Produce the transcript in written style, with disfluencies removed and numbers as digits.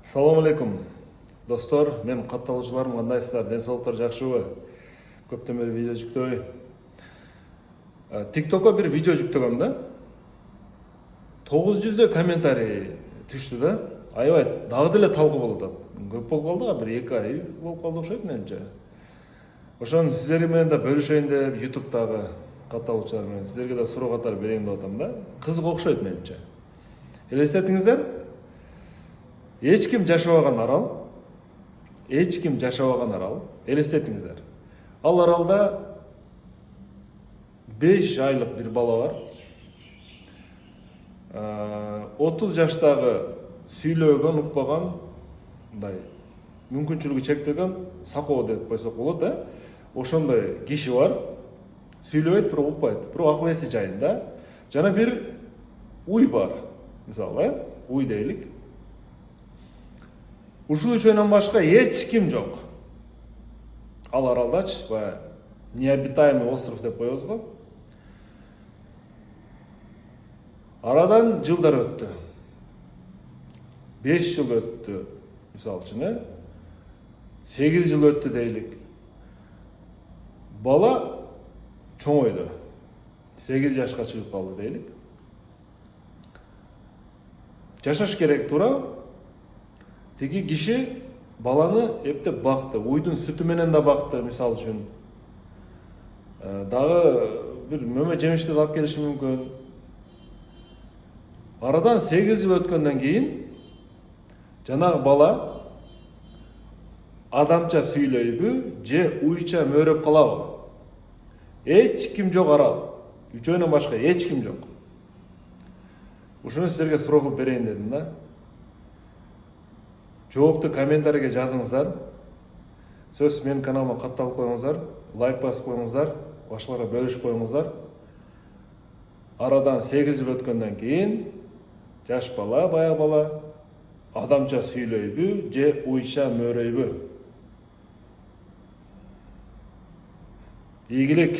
Assalamu алейкум. Достор, мен катталуучуларым кандайсыздар? Ден соолуктар жакшыбы? Көптөн бери видео жүктөбөй. TikTok'ка бир видео жүктөгөм да. 900 комментарий түштү да. Аябай дагы деле талкуу болуп атат. Көп болуп калды, бир 2 ай болуп калды окшойт менимче. Ошону сиздер менен да бөлүшөйүн деп YouTube'дагы катталуучулар менен сиздерге да суроо катары берейин деп атам да. Кызык окшойт менимче. Элестетиңиздер, эч ким жашабаган арал, элестетиңиздер. Ал аралда 5 айлык бир бала бар. 30 жаштагы сүйлөгөн, укпаган, мындай мүмкүнчүлүгү чектелген, сакоо деп койсок болот, ошондой киши бар. Сүйлөбөйт, бирок укпайт, бирок акыл эси жайында. Жана бир уй бар. Мисалы, уй дейлик. Ушул үчөөнөн башка эч ким жок. Ал аралдачы, баягы необитаемый остров деп коебуз го. Арадан жылдар өттү. 5 жыл өттү, мисалы үчүн, 8 жыл өттү дейлик. Бала чоңойду. 8 жашка чыгып калды дейлик. Жашаш керек тура. Теги киши баланы эптеп бакты, уйдун сүтү менен да бакты, мисалы үчүн. Дагы бир мөмө жемишти алып келиши мүмкүн. Арадан 8 жыл өткөндөн кийин жанагы бала адамча сүйлөйбү, же уйча мөөрөп калабы? Эч ким жок арал. Үчөөнөн башка эч ким жок. Ушуну сиздерге суроо кылып берейин дедим да. Жоопту комментарийге жазыңыздар. Сөз менин каналыма катталып коюңуздар, лайк басып коюңуздар, башкаларга бөлүшүп коюңуздар. Арадан 8 жыл өткөндөн кийин жаш бала, бая бала адамча сүйлөйбү, же уйча мөөрөйбү? Ийгилик.